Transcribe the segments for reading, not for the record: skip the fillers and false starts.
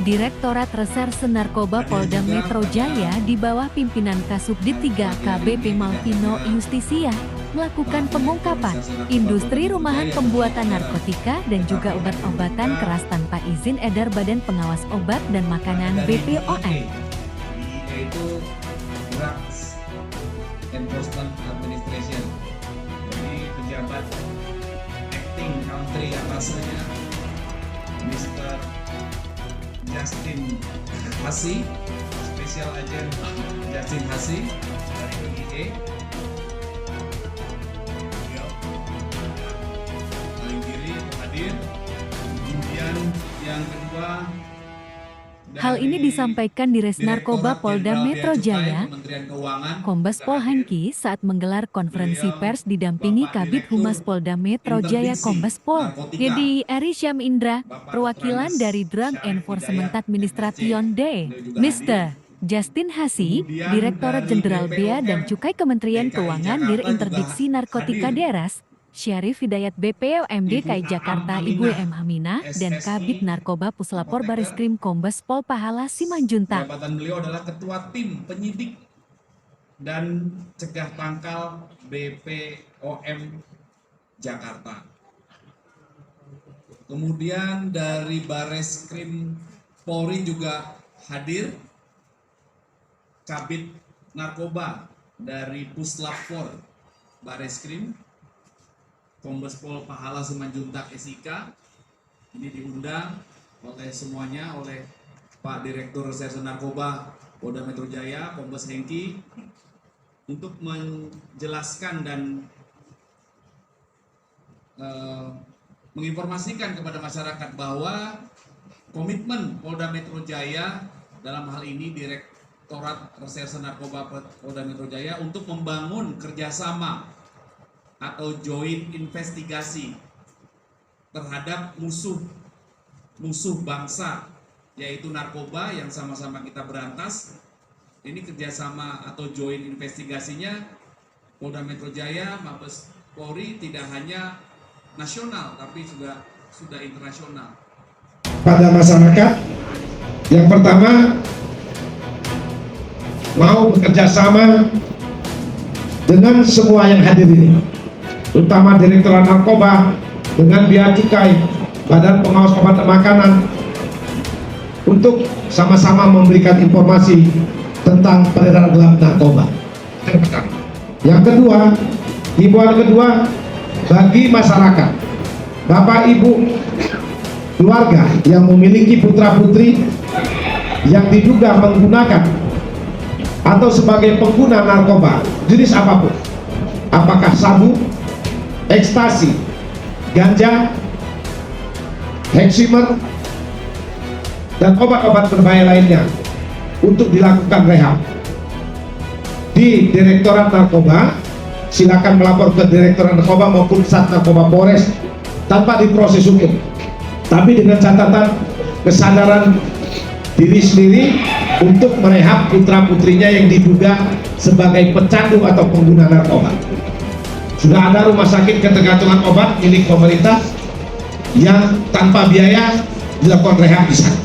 Direktorat Reserse Narkoba Polda Metro Jaya di bawah pimpinan Kasubdit 3 AKBP Malvino Justisia melakukan pengungkapan industri rumahan pembuatan narkotika dan juga obat-obatan keras tanpa izin edar Badan Pengawas Obat dan Makanan BPOM. Yaitu Drugs Enforcement Administration. Jadi pejabat acting country atasnya Mr. Justin Hasi, Special Agent Justin Hasi dari DIE. Paling kiri hadir. Kemudian yang kedua, hal ini disampaikan di Res Narkoba Polda Metro Jaya, Kombes Pol Hengki saat menggelar konferensi pers didampingi Kabid Humas Polda Metro Jaya Kombes Pol Dedi Eri Syam Indra, perwakilan dari Drug Enforcement Administration D, Mr. Justin Hasi, Direktorat Jenderal Bea dan Cukai Kementerian Keuangan Dir Interdiksi Narkotika Deras, Syarif Hidayat BPOM DKI Jakarta Ibu M. Hamina, dan Kabid Narkoba Puslapor Bareskrim Kombes Pol Pahala Simanjuntak. Jabatan beliau adalah Ketua Tim Penyidik dan Cegah Tangkal BPOM Jakarta. Kemudian dari Bareskrim Polri juga hadir Kabid Narkoba dari Puslapor Bareskrim Kombes Pol Pahala Simanjuntak SIK. Ini diundang oleh semuanya, oleh Pak Direktur Reserse Narkoba Polda Metro Jaya, Kombes Hengki, untuk menjelaskan dan menginformasikan kepada masyarakat bahwa komitmen Polda Metro Jaya dalam hal ini Direktorat Reserse Narkoba Polda Metro Jaya untuk membangun kerjasama atau joint investigasi terhadap musuh bangsa, yaitu narkoba yang sama-sama kita berantas. Ini kerjasama atau joint investigasinya Polda Metro Jaya, Mabes Polri tidak hanya nasional tapi juga sudah internasional. Pada masyarakat, yang pertama mau bekerja sama dengan semua yang hadir ini, terutama Direktorat Narkoba dengan Bea Cukai, Badan Pengawas Obat dan Makanan, untuk sama-sama memberikan informasi tentang peredaran gelap narkoba. Yang kedua, himbauan kedua bagi masyarakat, Bapak Ibu keluarga yang memiliki putra-putri yang diduga menggunakan atau sebagai pengguna narkoba jenis apapun, apakah sabu, ekstasi, ganja, heximer, dan obat-obat berbahaya lainnya, untuk dilakukan rehab di Direktorat Narkoba. Silakan melapor ke Direktorat Narkoba maupun Sat Narkoba Polres tanpa diproses hukum, tapi dengan catatan kesadaran diri sendiri untuk merehab putra-putrinya yang diduga sebagai pecandu atau pengguna narkoba. Sudah ada rumah sakit ketergantungan obat milik pemerintah yang tanpa biaya dilakukan rehab di sana.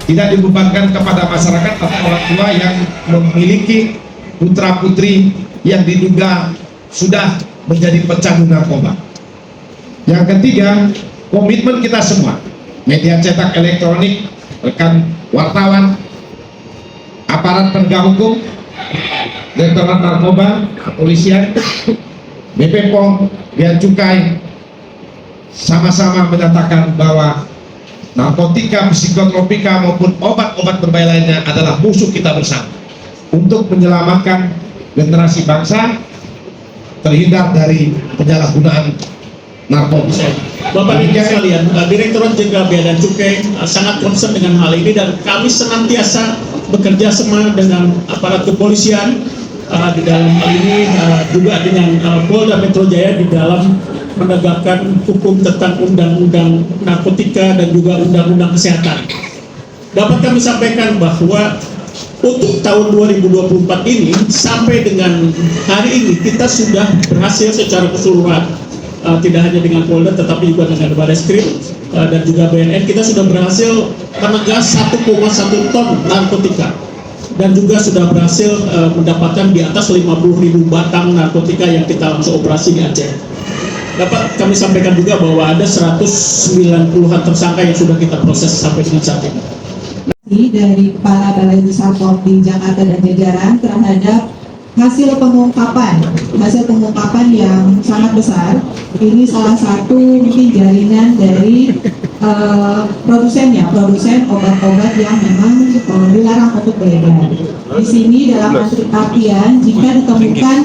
Tidak dibebankan kepada masyarakat atau orang tua yang memiliki putra-putri yang diduga sudah menjadi pecandu narkoba. Yang ketiga, komitmen kita semua, media cetak elektronik, rekan wartawan, aparat penegak hukum, Direktorat Narkoba, Kepolisian, BP POM, Bea Cukai, sama-sama menyatakan bahwa narkotika, psikotropika maupun obat-obat berbahaya lainnya adalah musuh kita bersama untuk menyelamatkan generasi bangsa terhindar dari penyalahgunaan narkoba. Bapak Ibu sekalian, Direktorat Jenderal Bea dan Cukai sangat concern dengan hal ini, dan kami senantiasa bekerja sama dengan aparat kepolisian di dalam hal ini, juga dengan Polda Metro Jaya di dalam menegakkan hukum tentang undang-undang narkotika dan juga undang-undang kesehatan. Dapat kami sampaikan bahwa untuk tahun 2024 ini sampai dengan hari ini kita sudah berhasil secara keseluruhan tidak hanya dengan Polda tetapi juga dengan Barreskrim dan juga BNN, kita sudah berhasil menegas 1,1 ton narkotika dan juga sudah berhasil mendapatkan di atas 50.000 batang narkotika yang kita langsung operasi di Aceh. Dapat kami sampaikan juga bahwa ada 190-an tersangka yang sudah kita proses sampai dengan saat ini. Dari Kepala Balai Besar Polri Jakarta dan jajaran terhadap hasil pengungkapan yang sangat besar. Ini salah satu mungkin jaringan dari produsen obat-obat yang memang dilarang untuk beredar. Di sini dalam artian jika ditemukan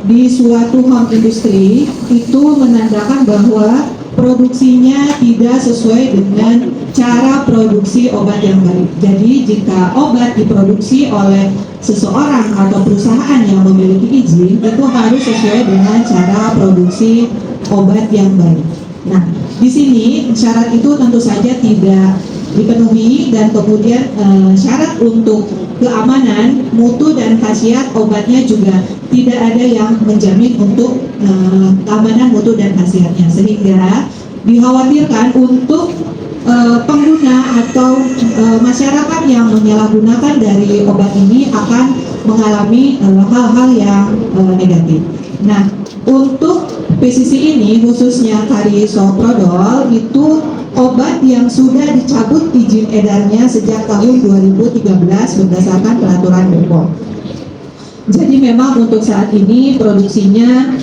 di suatu home industry itu menandakan bahwa produksinya tidak sesuai dengan cara produksi obat yang baik. Jadi jika obat diproduksi oleh seseorang atau perusahaan yang memiliki izin, itu harus sesuai dengan cara produksi obat yang baik. Nah, di sini syarat itu tentu saja tidak dipenuhi dan kemudian syarat untuk keamanan, mutu dan khasiat obatnya juga tidak ada yang menjamin untuk keamanan, mutu dan khasiatnya, sehingga dikhawatirkan untuk pengguna atau masyarakat yang menyalahgunakan dari obat ini akan mengalami hal-hal yang negatif. Nah, untuk PCC ini khususnya Karisoprodol itu obat yang sudah dicabut izin edarnya sejak tahun 2013 berdasarkan peraturan BPOM. Jadi memang untuk saat ini produksinya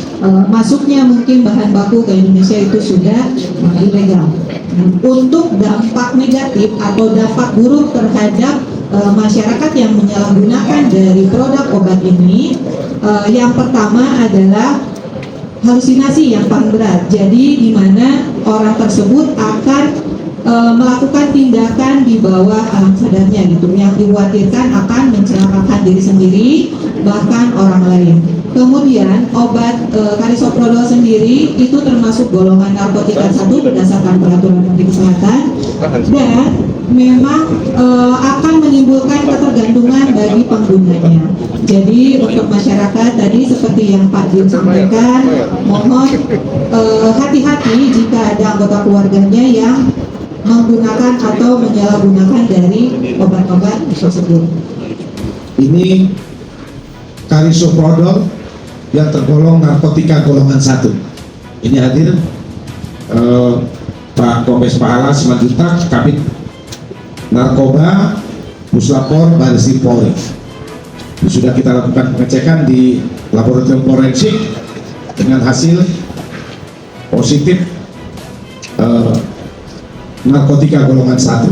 masuknya mungkin bahan baku ke Indonesia itu sudah ilegal. Untuk dampak negatif atau dampak buruk terhadap masyarakat yang menyalahgunakan dari produk obat ini, yang pertama adalah halusinasi yang paling berat. Jadi di mana orang tersebut akan melakukan tindakan di bawah alam sadarnya gitu, yang dikhawatirkan akan mencelakakan diri sendiri bahkan orang lain. Kemudian obat Karisoprodol sendiri itu termasuk golongan narkotika 1 berdasarkan peraturan Menteri Kesehatan dan memang akan menimbulkan ketergantungan bagi penggunanya. Jadi untuk masyarakat tadi seperti yang Pak Din sampaikan, mohon hati-hati jika ada anggota keluarganya yang menggunakan atau menyalahgunakan dari obat-obat tersebut. Ini Karisoprodol yang tergolong narkotika golongan 1. Ini hadir Pak Kombes Pahala Simanjuntak, Kabid Narkoba Puslapor Barreskrim Polri. Sudah kita lakukan pengecekan di laboratorium forensik dengan hasil positif narkotika golongan 1.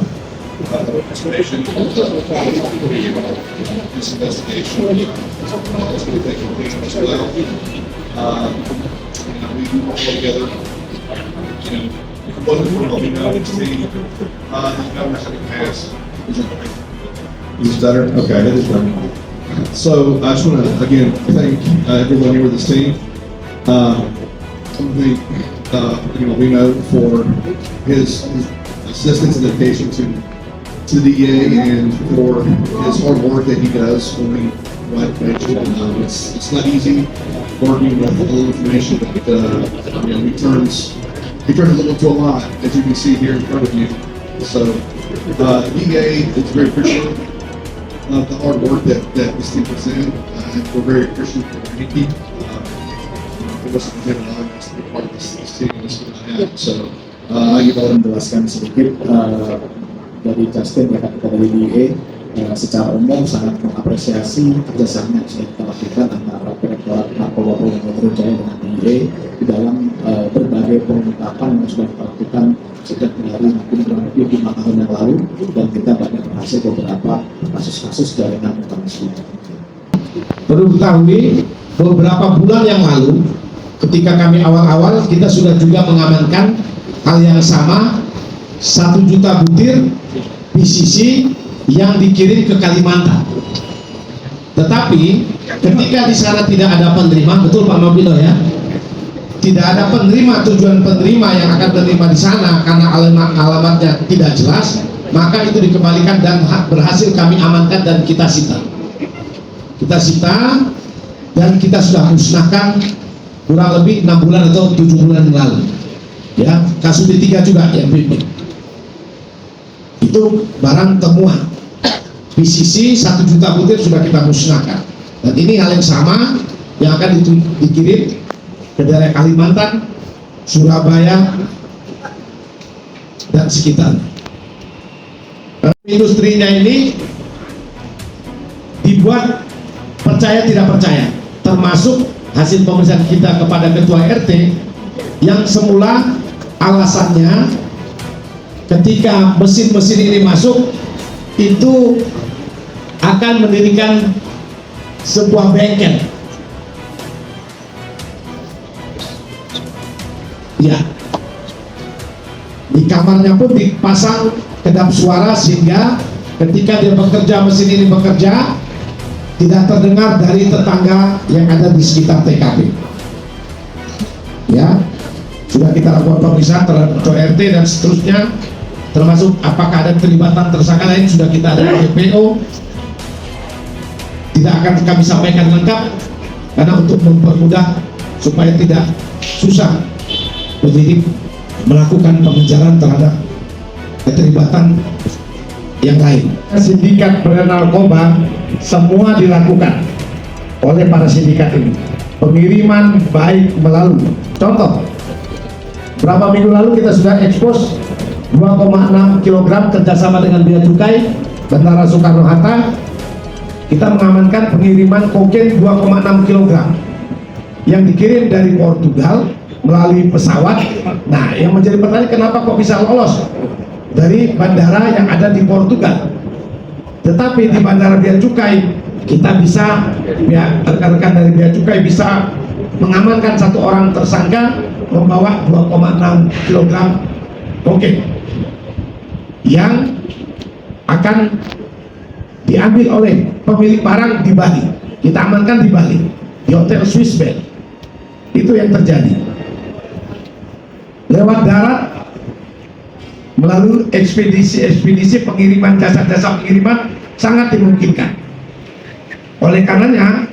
Is better? Okay, that is better. So I just want to again thank everyone here with this team. We know for his assistance and dedication to the DEA and for his hard work that he does when we write information. It's not easy working with a little information, but he turns it into a lot, as you can see here in front of you. So the DEA is very appreciative of the hard work that this team puts in, and we're very appreciative of Ricky. It wasn't him allowing us to be part of this team, this is what I have. So kita menjelaskan sedikit dari Justin ya, kita dari DEA secara umum sangat mengapresiasi kerjasama yang sudah kita lakukan antara Direktorat Narkoba Polda Metro Jaya dengan DEA di dalam berbagai pengungkapan yang sudah kita lakukan sejak dari mungkin kurang lebih 5 tahun yang lalu, dan kita banyak berhasil beberapa kasus-kasus jaringan internasional. Perlu diketahui beberapa bulan yang lalu ketika kami awal-awal kita sudah juga mengamankan hal yang sama, 1 juta butir PCC yang dikirim ke Kalimantan. Tetapi ketika di sana tidak ada penerima, betul Pak Mabilo ya, tidak ada penerima, tujuan penerima yang akan menerima di sana karena alamatnya tidak jelas, maka itu dikembalikan dan berhasil kami amankan dan kita sita. Kita sita dan kita sudah musnahkan kurang lebih 6 bulan atau 7 bulan yang lalu. Ya, kasus D3 juga yang pimpin. Itu barang temuan. PCC 1 juta butir sudah kita musnahkan. Dan ini hal yang sama yang akan dikirim ke daerah Kalimantan, Surabaya, dan sekitarnya. Industrinya ini dibuat percaya tidak percaya, termasuk hasil pemeriksaan kita kepada ketua RT yang semula alasannya ketika mesin-mesin ini masuk itu akan mendirikan sebuah bengkel. Ya, di kamarnya pun dipasang kedap suara sehingga ketika dia bekerja, mesin ini bekerja, tidak terdengar dari tetangga yang ada di sekitar TKP. Ya, sudah kita lakukan pemeriksaan terhadap ketua RT dan seterusnya, termasuk apakah ada terlibatan tersangka lain sudah kita ada DPO. Tidak akan kami sampaikan lengkap karena untuk mempermudah supaya tidak susah penyidik melakukan pengejaran terhadap keterlibatan yang lain. Sindikat bernarkoba semua dilakukan oleh para sindikat ini. Pengiriman baik melalui contoh, berapa minggu lalu kita sudah ekspos 2,6 kg kerjasama dengan Bea Cukai Bandara Soekarno-Hatta. Kita mengamankan pengiriman kokain 2,6 kg yang dikirim dari Portugal melalui pesawat. Nah, yang menjadi pertanyaan, kenapa kok bisa lolos dari bandara yang ada di Portugal, tetapi di bandara Bea Cukai kita bisa, ya, rekan-rekan dari Bea Cukai bisa mengamankan 1 orang tersangka membawa 2,6 kg kokain yang akan diambil oleh pemilik barang di Bali. Kita amankan di Bali, di Hotel Swiss Bell. Itu yang terjadi. Lewat darat melalui ekspedisi pengiriman, jasa-jasa pengiriman sangat dimungkinkan. Oleh karenanya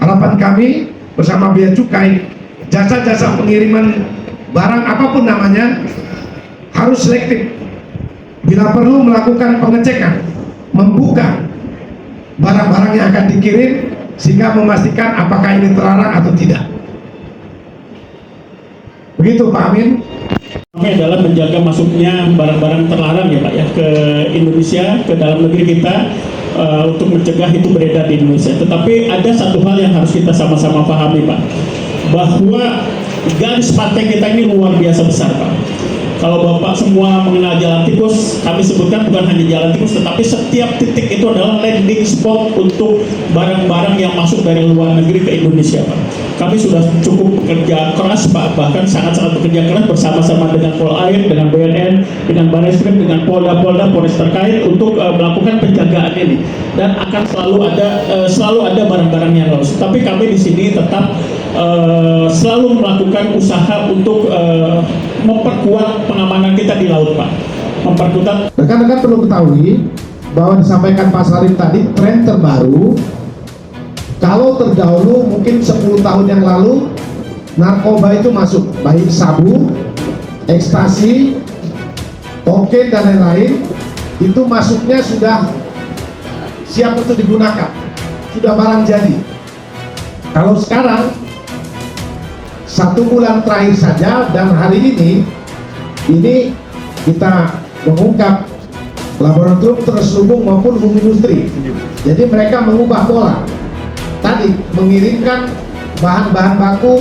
harapan kami bersama Bea Cukai, jasa-jasa pengiriman barang apapun namanya harus selektif. Bila perlu melakukan pengecekan, membuka barang-barang yang akan dikirim sehingga memastikan apakah ini terlarang atau tidak. Begitu Pak Amin. Kami adalah menjaga masuknya barang-barang terlarang ya Pak ya ke Indonesia, ke dalam negeri kita, untuk mencegah itu beredar di Indonesia. Tetapi ada satu hal yang harus kita sama-sama pahami Pak, bahwa garis pantai kita ini luar biasa besar Pak. Kalau Bapak semua mengenal Jalan Tikus, kami sebutkan bukan hanya Jalan Tikus, tetapi setiap titik itu adalah landing spot untuk barang-barang yang masuk dari luar negeri ke Indonesia Pak. Kami sudah cukup bekerja keras Pak, bahkan sangat-sangat bekerja keras bersama-sama dengan Polair, dengan BNN, dengan Barreskrim, dengan Polda-Polda, Polres terkait untuk melakukan penjagaan ini. Dan akan selalu ada barang-barang yang lolos. Tapi kami di sini tetap selalu melakukan usaha untuk memperkuat pengamanan kita di laut Pak. Memperkuat. Rekan-rekan perlu ketahui bahwa disampaikan Pak Salim tadi, tren terbaru, kalau terdahulu mungkin 10 tahun yang lalu narkoba itu masuk baik sabu, ekstasi, kokain dan lain-lain, itu masuknya sudah siap untuk digunakan, sudah barang jadi. Kalau sekarang 1 bulan terakhir saja dan hari ini kita mengungkap laboratorium terselubung maupun home industri. Jadi mereka mengubah pola. Tadi mengirimkan bahan-bahan baku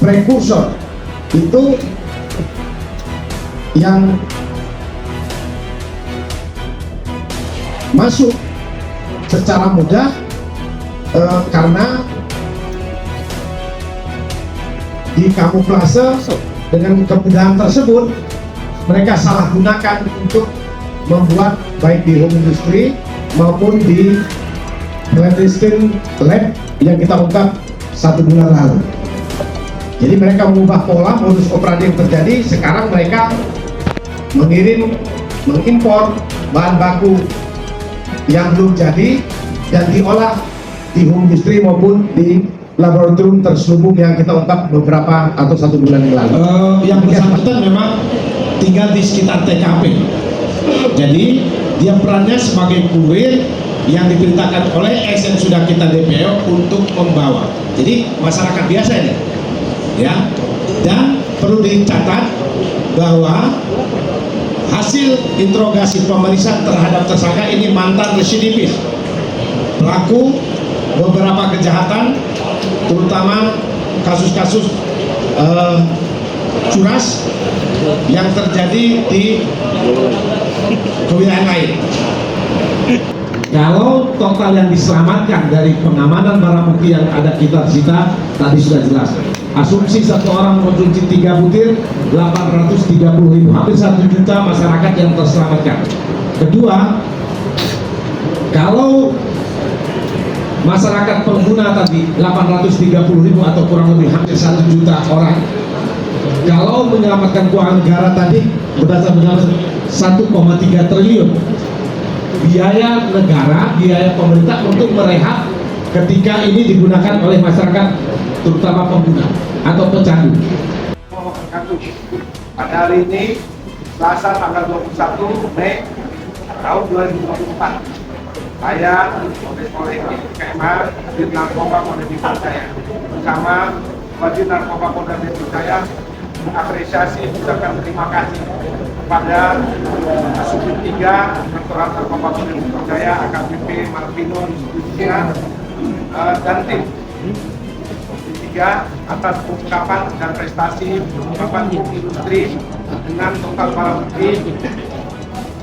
prekursor itu yang masuk secara mudah karena di kamuflase dengan kemudahan tersebut mereka salah gunakan untuk membuat baik di home industry maupun di clandestine lab yang kita ungkap 1 bulan lalu. Jadi mereka mengubah pola modus operandi yang terjadi. Sekarang mereka mengimpor bahan baku yang belum jadi dan diolah di home industry maupun di laboratorium terselubung yang kita ungkap beberapa atau 1 bulan yang lalu? Yang bersangkutan memang tinggal di sekitar TKP. Jadi dia perannya sebagai kurir yang diperintahkan oleh S yang sudah kita DPO untuk membawa. Jadi masyarakat biasa ini, ya. Dan perlu dicatat bahwa hasil interogasi pemeriksaan terhadap tersangka ini mantan residivis, pelaku beberapa kejahatan, terutama kasus-kasus curas yang terjadi di kewilayahan lain. Kalau total yang diselamatkan dari pengamanan barang bukti yang ada kita sita tadi sudah jelas. Asumsi satu orang mengkonsumsi 3 butir 830.000, hampir 1 juta masyarakat yang terselamatkan. Kedua, kalau masyarakat pengguna tadi 830.000 atau kurang lebih hampir 1 juta orang, kalau menyelamatkan keuangan negara tadi berdasarkan 1,3 triliun biaya negara, biaya pemerintah untuk merehab ketika ini digunakan oleh masyarakat, terutama pengguna atau pecandu. Pada hari ini, Selasa tanggal 21 Mei tahun 2024, saya Kombes Pol KMA Dirjen Narkoba Polda Metro Jaya bersama Wajib Narkoba Polda Metro Jaya mengapresiasi ucapan terima kasih kepada Subdit 3 Direktorat Narkoba Polda Metro Jaya AKBP Marvino Yusufia dan tim Subdit 3 atas pengungkapan dan prestasi pengungkapan industri dengan total barang bukti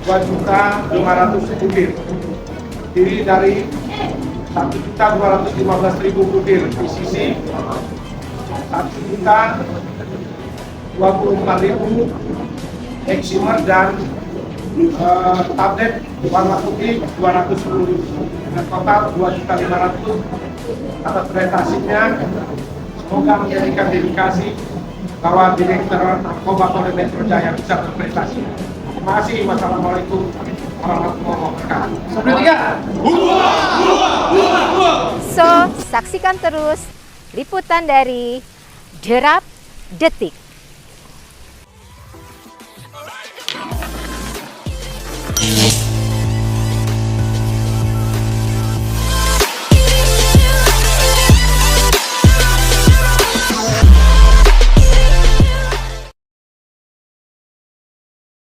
2.500.000 butir, terdiri dari 1.215.000 butir PCC, 1.024.000 eksimer dan tablet warna putih 210.000, dengan total 2.500.000 atas prestasinya. Semoga menjadikan dedikasi bahwa Direktorat Narkoba Polda Metro Jaya bisa berprestasi. Terima kasih. Wassalamualaikum warahmatullahi wabarakatuh. So, saksikan terus liputan dari Derap Detik.